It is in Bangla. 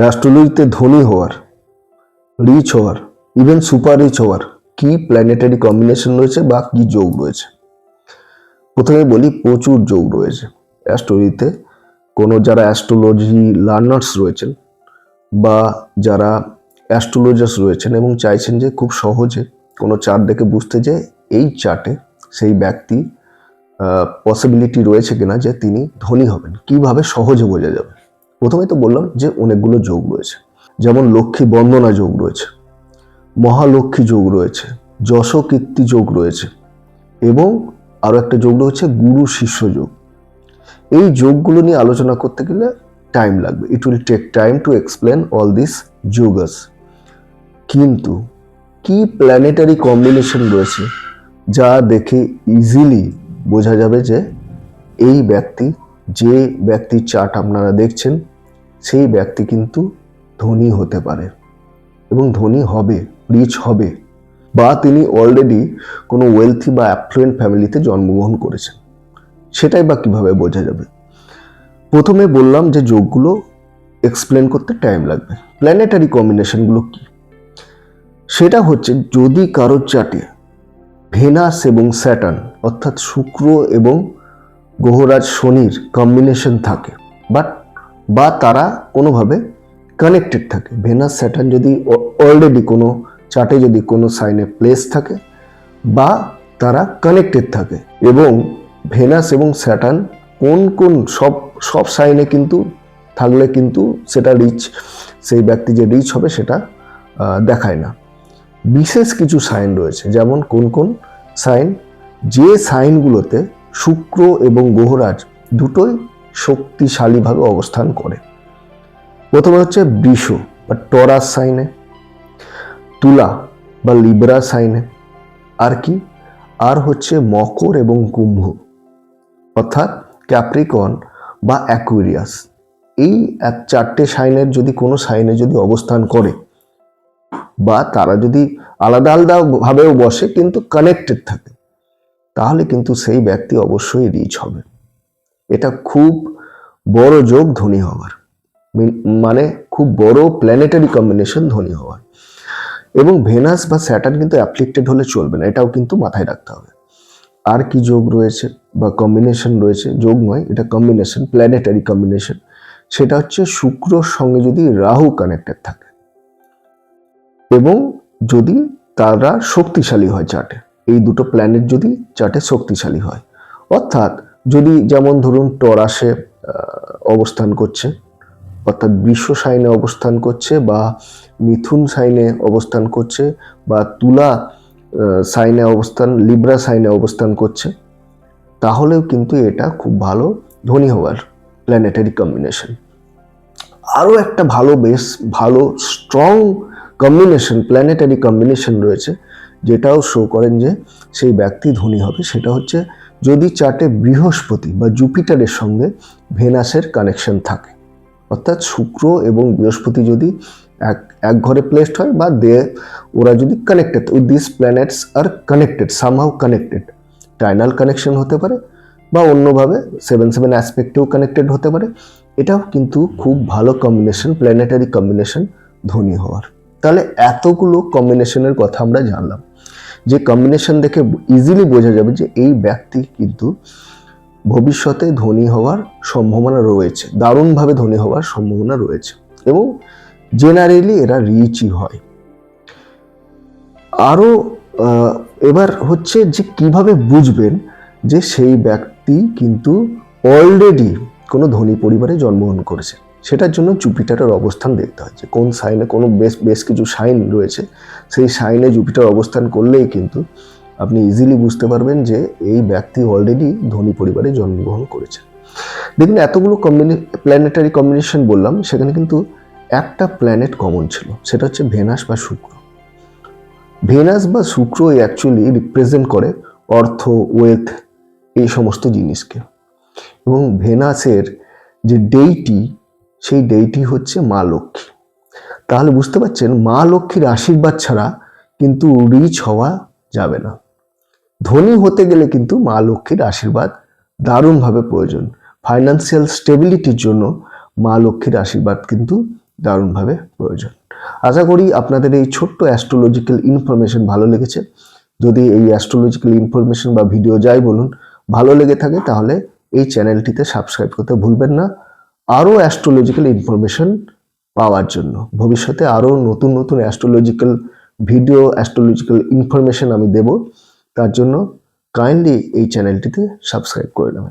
অ্যাস্ট্রোলজিতে ধনী হওয়ার, রিচ হওয়ার, ইভেন সুপার রিচ হওয়ার কি প্ল্যানেটারি কম্বিনেশন রয়েছে বা কি যোগ রয়েছে। প্রথমে বলি, প্রচুর যোগ রয়েছে অ্যাস্ট্রোলজিতে। কোনো যারা অ্যাস্ট্রোলজি লার্নার্স রয়েছেন বা যারা অ্যাস্ট্রোলজার্স রয়েছেন এবং চাইছেন যে খুব সহজে কোনো চার্ট দেখে বুঝতে, যে এই চার্টে সেই ব্যক্তি পসিবিলিটি রয়েছে কিনা যে তিনি ধনী হবেন, কিভাবে সহজে বোঝা যাবে। প্রথমে তো বললাম যে অনেকগুলো যোগ রয়েছে, যেমন লক্ষ্মী বন্দনা যোগ রয়েছে, মহালক্ষ্মী যোগ রয়েছে, যশ কীর্তি যোগ রয়েছে এবং আরও একটা যোগ রয়েছে গুরু শিষ্য যোগ। এই যোগগুলো নিয়ে আলোচনা করতে গেলে টাইম লাগবে। It will take time to explain all this yogas. কিন্তু কি প্ল্যানেটারি কম্বিনেশন রয়েছে যা দেখে ইজিলি বোঝা যাবে যে এই ব্যক্তি, যে ব্যক্তির চার্ট আপনারা দেখছেন, সেই ব্যক্তি কিন্তু ধনী হতে পারে এবং ধনী হবে, রিচ হবে, বা তিনি অলরেডি কোনো ওয়েলথি বা অ্যাফ্লুয়েন্ট ফ্যামিলিতে জন্মগ্রহণ করেছেন। সেটাই বা কিভাবে বোঝা যাবে? প্রথমে বললাম যে যোগগুলো এক্সপ্লেন করতে টাইম লাগবে। প্ল্যানেটারি কম্বিনেশনগুলো কি? সেটা হচ্ছে, যদি কারোর চার্টে ভেনাস এবং স্যাটার্ন অর্থাৎ শুক্র এবং গ্রহরাজ শনির কম্বিনেশন থাকে, বা তারা কোনোভাবে কানেক্টেড থাকে। ভেনাস স্যাটার্ন যদি অলরেডি কোনো চার্টে যদি কোনো সাইনে প্লেস থাকে বা তারা কানেক্টেড থাকে, এবং ভেনাস এবং স্যাটার্ন কোন কোন সব সাইনে কিন্তু থাকলে কিন্তু সেটা রিচ, সেই ব্যক্তি যে রিচ হবে সেটা দেখায় না। বিশেষ কিছু সাইন রয়েছে, যেমন কোন কোন সাইন, যে সাইনগুলোতে শুক্র এবং গ্রহরাজ দুটোই শক্তিশালীভাবে অবস্থান করে। প্রথমে হচ্ছে বৃষ বা টরাস সাইনে, তুলা বা লিব্রা সাইনে, আর কি, আর হচ্ছে মকর এবং কুম্ভ অর্থাৎ ক্যাপ্রিকন বা অ্যাকুয়ারিয়াস। এই চারটে সাইনের যদি কোনো সাইনে যদি অবস্থান করে, বা তারা যদি আলাদা আলাদা ভাবেও বসে কিন্তু কানেক্টেড থাকে, তাহলে কিন্তু সেই ব্যক্তি অবশ্যই রিচ হবে। এটা খুব বড় যোগ ধনী হওয়ার, মানে খুব বড় প্ল্যানেটারি কম্বিনেশন ধনী হওয়ার। এবং ভেনাস বা স্যাটার্ন কিন্তু অ্যাফ্লিক্টেড হলে চলবে না, এটাও কিন্তু মাথায় রাখতে হবে। আর কি যোগ রয়েছে বা কম্বিনেশন রয়েছে? যোগ নয়, এটা কম্বিনেশন, প্ল্যানেটারি কম্বিনেশন। সেটা হচ্ছে শুক্রর সঙ্গে যদি রাহু কানেক্টেড থাকে এবং যদি তারা শক্তিশালী হয় চার্টে, এই দুটো প্ল্যানেট যদি চার্টে শক্তিশালী হয়, অর্থাৎ যদি যেমন ধরুন টরাসে অবস্থান করছে, অর্থাৎ বৃষ সাইনে অবস্থান করছে, বা মিথুন সাইনে অবস্থান করছে, বা তুলা সাইনে অবস্থান, লিব্রা সাইনে অবস্থান করছে, তাহলেও কিন্তু এটা খুব ভালো ধনী হওয়ার প্ল্যানেটারি কম্বিনেশন। আরও একটা বেশ ভালো স্ট্রং কম্বিনেশন, প্ল্যানেটারি কম্বিনেশন রয়েছে, যেটাও শো করেন যে সেই ব্যক্তি ধনী হবে। সেটা হচ্ছে, যদি চার্টে বৃহস্পতি বা জুপিটারের সঙ্গে ভেনাসের কানেকশন থাকে, অর্থাৎ শুক্র এবং বৃহস্পতি যদি এক ঘরে প্লেসড হয়, বা ওরা যদি connected, this planets are connected, somehow connected, টাইনাল কানেকশন হতে পারে বা অন্যভাবে 7-7 অ্যাসপেক্টেও কানেক্টেড হতে পারে, এটাও কিন্তু খুব ভালো কম্বিনেশন, প্ল্যানেটারি কম্বিনেশন ধনী হওয়ার। তাহলে এতগুলো কম্বিনেশনের কথা আমরা জানলাম, যে কম্বিনেশন দেখে ইজিলি বোঝা যাবে যে এই ব্যক্তি কিন্তু ভবিষ্যতে ধনী হওয়ার সম্ভাবনা রয়েছে, দারুণভাবে ধনী হওয়ার সম্ভাবনা রয়েছে, এবং জেনারেলি এরা রিচই হয়। আরও এবার হচ্ছে যে কিভাবে বুঝবেন যে সেই ব্যক্তি কিন্তু অলরেডি কোনো ধনী পরিবারে জন্মগ্রহণ করেছে। সেটার জন্য জুপিটারের অবস্থান দেখতে হয়, যে কোন সাইনে কোনো বেশ কিছু সাইন রয়েছে, সেই সাইনে জুপিটার অবস্থান করলেই কিন্তু আপনি ইজিলি বুঝতে পারবেন যে এই ব্যক্তি অলরেডি ধনী পরিবারে জন্মগ্রহণ করেছে। দেখুন, এতগুলো প্ল্যানেটারি কম্বিনেশন বললাম, সেখানে কিন্তু একটা প্ল্যানেট কমন ছিল, সেটা হচ্ছে ভেনাস বা শুক্র। ভেনাস বা শুক্র অ্যাকচুয়ালি রিপ্রেজেন্ট করে অর্থ, ওয়েলথ, এই সমস্ত জিনিসকে। এবং ভেনাসের যে ডেইটি, সেই ডেইটি হচ্ছে মা লক্ষ্মী। তাহলে বুঝতে পারছেন, মা লক্ষ্মীর আশীর্বাদ ছাড়া কিন্তু রিচ হওয়া যাবে না। ধনী হতে গেলে কিন্তু মা লক্ষ্মীর আশীর্বাদ দারুণভাবে প্রয়োজন। ফাইন্যান্সিয়াল স্টেবিলিটির জন্য মা লক্ষ্মীর আশীর্বাদ কিন্তু দারুণভাবে প্রয়োজন। আশা করি আপনাদের এই ছোট্ট অ্যাস্ট্রোলজিক্যাল ইনফরমেশন ভালো লেগেছে। যদি এই অ্যাস্ট্রোলজিক্যাল ইনফরমেশন বা ভিডিও যাই বলুন ভালো লেগে থাকে, তাহলে এই চ্যানেলটিতে সাবস্ক্রাইব করতে ভুলবেন না। আরও অ্যাস্ট্রোলজিক্যাল ইনফরমেশন পাওয়ার জন্য, ভবিষ্যতে আরও নতুন নতুন অ্যাস্ট্রোলজিক্যাল ভিডিও, অ্যাস্ট্রোলজিক্যাল ইনফরমেশন আমি দেব। তার জন্য কাইন্ডলি এই চ্যানেলটিতে সাবস্ক্রাইব করে নেবেন।